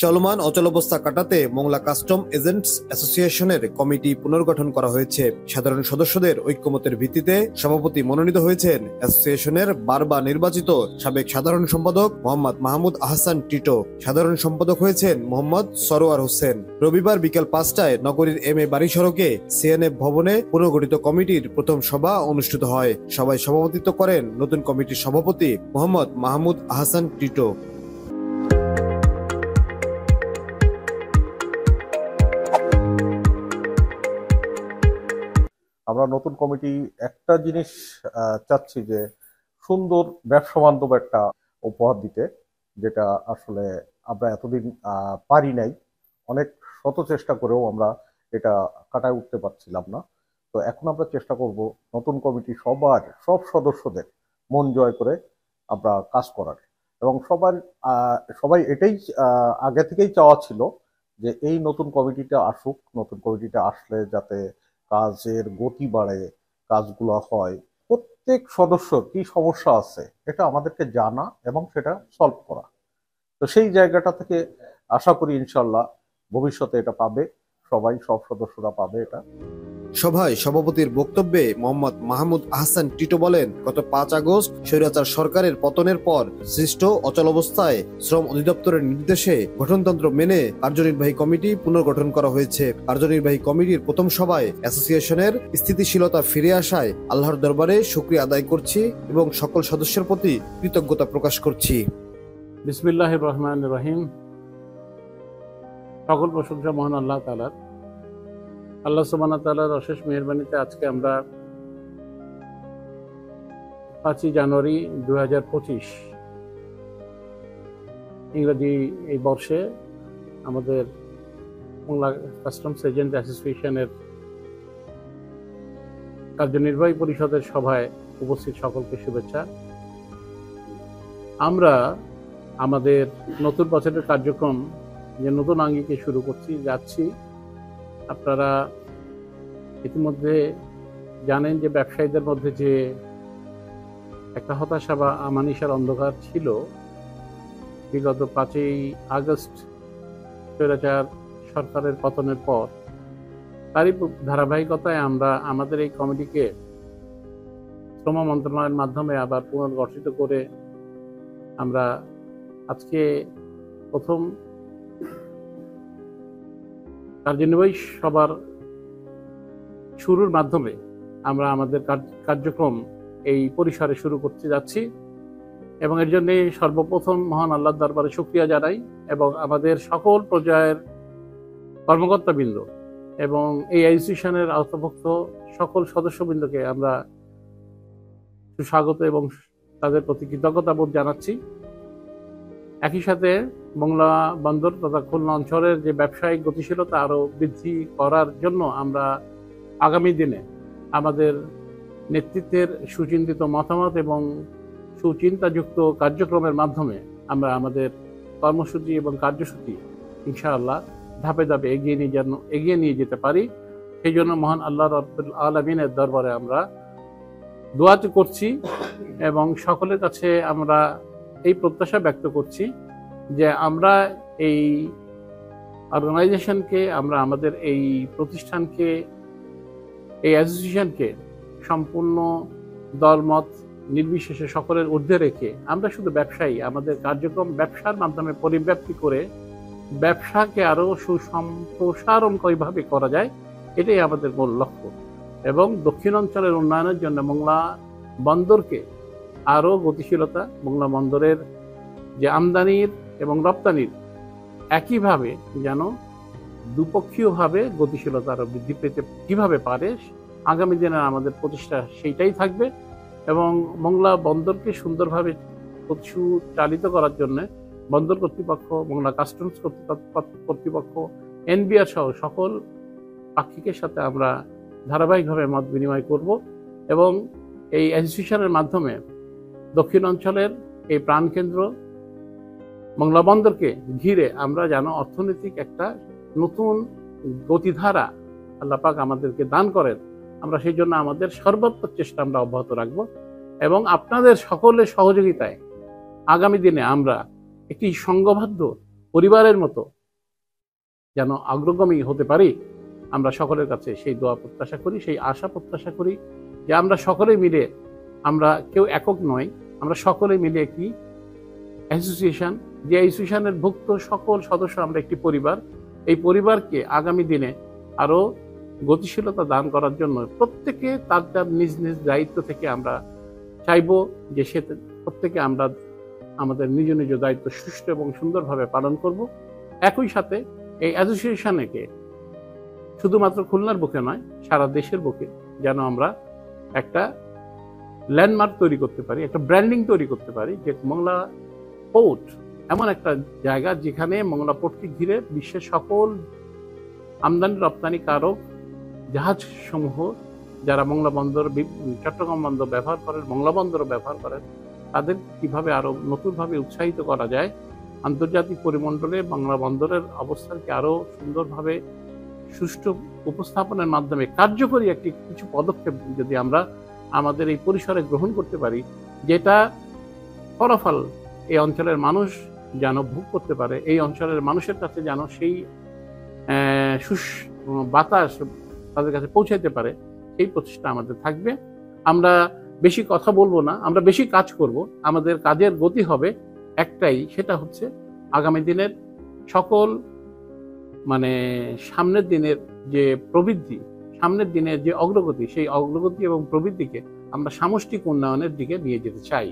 চলমান অচলাবস্থা কাটাতে মোংলা কাস্টম এজেন্টস অ্যাসোসিয়েশনের কমিটি পুনর্গঠন করা হয়েছে। সাধারণ সদস্যদের ঐক্যমতের ভিত্তিতে সভাপতি মনোনীত হয়েছেন অ্যাসোসিয়েশনের বারবার নির্বাচিত সাবেক সাধারণ সম্পাদক মোহাম্মদ মাহমুদ আহসান টিটো। সাধারণ সম্পাদক হয়েছেন মোহাম্মদ সরোয়ার হোসেন। রবিবার বিকেল 5টায় নগরীর এম এ বাড়ি সড়কে সিএনএফ ভবনে পুনর্গঠিত কমিটির প্রথম সভা অনুষ্ঠিত হয়। সভায় সভাপতিত্ব করেন নতুন কমিটির সভাপতি মোহাম্মদ মাহমুদ আহসান টিটো। আমরা নতুন কমিটি একটা জিনিস চাচ্ছি যে সুন্দর ব্যবসা বান্ধব একটা উপহার দিতে, যেটা আসলে আমরা এতদিন পারি নাই। অনেক শত চেষ্টা করেও আমরা এটা কাটায় উঠতে পারছিলাম না। তো এখন আমরা চেষ্টা করব নতুন কমিটি সব সদস্যদের মন জয় করে আমরা কাজ করার, এবং সবাই এটাই আগে থেকেই চাওয়া ছিল যে এই নতুন কমিটিটা আসুক। নতুন কমিটিটা আসলে যাতে কাজের গতি বাড়ে, কাজগুলো হয়। প্রত্যেক সদস্য কি সমস্যা আছে এটা আমাদেরকে জানা এবং সেটা সলভ করা। তো সেই জায়গাটা থেকে আশা করি ইনশাল্লাহ ভবিষ্যতে এটা পাবে, সব সদস্যরা পাবে এটা। সভায় সভাপতির বক্তব্যে মোহাম্মদ মাহমুদ আহসান টিটো বলেন, গত 5 আগস্ট স্বৈরাচার সরকারের পতনের পর সৃষ্ট অচলাবস্থায় শ্রম অধিদপ্তরের নির্দেশে গঠনতন্ত্র মেনে কার্যনির্বাহী কমিটি পুনর্গঠন করা হয়েছে। কার্যনির্বাহী কমিটির প্রথম সভায় অ্যাসোসিয়েশনের স্থিতিশীলতা ফিরে আসায় আল্লাহর দরবারে শুকরিয়া আদায় করছি এবং সকল সদস্যের প্রতি কৃতজ্ঞতা প্রকাশ করছি। বিসমিল্লাহির রহমানির রহিম। সকল প্রশংসা মহান আল্লাহ তাআলার। আল্লাহ সুবহানাহু ওয়া তাআলার অশেষ মেহেরবানিতে আজকে আমরা 5 জানুয়ারি 2025 ইংরেজি এই বর্ষে আমাদের মোংলা কাস্টমস এজেন্ট অ্যাসোসিয়েশনের কার্যনির্বাহী পরিষদের সভায় উপস্থিত সকলকে শুভেচ্ছা। আমরা আমাদের নতুন বছরের কার্যক্রম যে নতুন আঙ্গিকে শুরু যাচ্ছি। আপনারা ইতিমধ্যে জানেন যে ব্যবসায়ীদের মধ্যে যে একটা হতাশা বা আমানিশার অন্ধকার ছিল বিগত 5 আগস্ট স্বৈরাচার সরকারের পতনের পর, তারই ধারাবাহিকতায় আমরা আমাদের এই কমিটিকে শ্রম মন্ত্রণালয়ের মাধ্যমে আবার পুনর্গঠিত করে আমরা আজকে প্রথম কার্যনির্বাহী সভার শুরুর মাধ্যমে আমরা আমাদের কার্যক্রম এই পরিসরে শুরু করতে যাচ্ছি, এবং এর জন্য সর্বপ্রথম মহান আল্লাহর দরবারে শুকরিয়া জানাই এবং আমাদের সকল পর্যায়ের কর্মকর্তাবৃন্দ এবং এই অ্যাসোসিয়েশনের আওতাভুক্ত সকল সদস্যবৃন্দকে আমরা সুস্বাগত এবং তাদের প্রতি কৃতজ্ঞতা বোধ জানাচ্ছি। একই সাথে মোংলা বন্দর তথা খুলনা অঞ্চলের যে ব্যবসায়িক গতিশীলতা আরও বৃদ্ধি করার জন্য আমরা আগামী দিনে আমাদের নেতৃত্বের সুচিন্তিত মতামত এবং সুচিন্তাযুক্ত কার্যক্রমের মাধ্যমে আমরা আমাদের কর্মসূচি এবং কার্যসূচি ইনশাআল্লাহ ধাপে ধাপে এগিয়ে নিয়ে যেতে পারি। সেই জন্য মহান আল্লাহ রাব্বুল আলামিনের দরবারে আমরা দোয়া করছি এবং সকলের কাছে আমরা এই প্রত্যাশা ব্যক্ত করছি যে আমরা এই অর্গানাইজেশনকে, আমরা আমাদের এই প্রতিষ্ঠানকে, এই অ্যাসোসিয়েশনকে সম্পূর্ণ দলমত নির্বিশেষে সকলের ঊর্ধ্বে রেখে আমরা শুধু ব্যবসায়ী, আমাদের কার্যক্রম ব্যবসার মাধ্যমে পরিব্যাপ্তি করে ব্যবসাকে আরও সুসম্প্রসারণকারীভাবে করা যায়, এটাই আমাদের মূল লক্ষ্য। এবং দক্ষিণ অঞ্চলের উন্নয়নের জন্য মোংলা বন্দরকে আরও গতিশীলতা, মোংলা বন্দরের যে আমদানির এবং রপ্তানির একইভাবে যেন দুপক্ষীয়ভাবে গতিশীলতা আরও বৃদ্ধি পেতে কিভাবে পারে, আগামী দিনে আমাদের প্রচেষ্টা সেইটাই থাকবে। এবং মোংলা বন্দরকে সুন্দরভাবে চালিত করার জন্য বন্দর কর্তৃপক্ষ, মোংলা কাস্টমস কর্তৃপক্ষ, এনবিআর সহ সকল পাক্ষিকের সাথে আমরা ধারাবাহিকভাবে মত বিনিময় করব এবং এই অ্যাসোসিয়েশনের মাধ্যমে দক্ষিণ অঞ্চলের এই প্রাণকেন্দ্র মোংলা বন্দরকে ঘিরে আমরা যেন অর্থনৈতিক একটা নতুন গতিধারা আল্লাহ পাক আমাদেরকে দান করেন, আমরা সেই জন্য আমাদের সর্বোত্তম চেষ্টা আমরা অব্যাহত রাখব। এবং আপনাদের সকলের সহযোগিতায় আগামী দিনে আমরা একটি সংঘবদ্ধ পরিবারের মতো যেন অগ্রগামী হতে পারি, আমরা সকলের কাছে সেই দোয়া প্রত্যাশা করি, সেই আশা প্রত্যাশা করি যে আমরা সকলে মিলে, আমরা কেউ একক নয়, আমরা সকলে মিলে একটি অ্যাসোসিয়েশন, যে অ্যাসোসিয়েশনের ভুক্ত সকল সদস্য আমরা একটি পরিবার, এই পরিবারকে আগামী দিনে আরো গতিশীলতা দান করার জন্য প্রত্যেকে তার তার নিজ নিজ দায়িত্ব থেকে আমরা চাইব যে সে প্রত্যেকে আমরা আমাদের নিজ নিজ দায়িত্ব সুষ্ঠু এবং সুন্দরভাবে পালন করব। একই সাথে এই অ্যাসোসিয়েশনকে শুধুমাত্র খুলনার বুকে নয়, সারা দেশের বুকে যেন আমরা একটা ল্যান্ডমার্ক তৈরি করতে পারি, একটা ব্র্যান্ডিং তৈরি করতে পারি, যে মংলা পোর্ট এমন একটা জায়গা যেখানে মংলা পোর্টকে ঘিরে বিশ্বের সকল আমদানি রপ্তানি কারক জাহাজ সমূহ যারা মংলা বন্দর, চট্টগ্রাম বন্দর ব্যবহার করেন, মংলা বন্দরও ব্যবহার করেন, তাদের কিভাবে আরো নতুনভাবে উৎসাহিত করা যায়, আন্তর্জাতিক পরিমণ্ডলে বাংলা বন্দরের অবস্থানকে আরো সুন্দরভাবে সুষ্ঠু উপস্থাপনের মাধ্যমে কার্যকরী একটি কিছু পদক্ষেপ যদি আমরা আমাদের এই পরিসরে গ্রহণ করতে পারি, যেটা ফলাফল এই অঞ্চলের মানুষ যেন ভোগ করতে পারে, এই অঞ্চলের মানুষের কাছে যেন সেই বাতাস তাদের কাছে পৌঁছাইতে পারে, এই প্রচেষ্টা আমাদের থাকবে। আমরা বেশি কথা বলবো না, আমরা বেশি কাজ করব, আমাদের কাজের গতি হবে একটাই, সেটা হচ্ছে আগামী দিনের সকল সামনের দিনের যে প্রবৃদ্ধি, সামনের দিনের যে অগ্রগতি, সেই অগ্রগতি এবং প্রবৃদ্ধিকে আমরা সামষ্টিক উন্নয়নের দিকে নিয়ে যেতে চাই।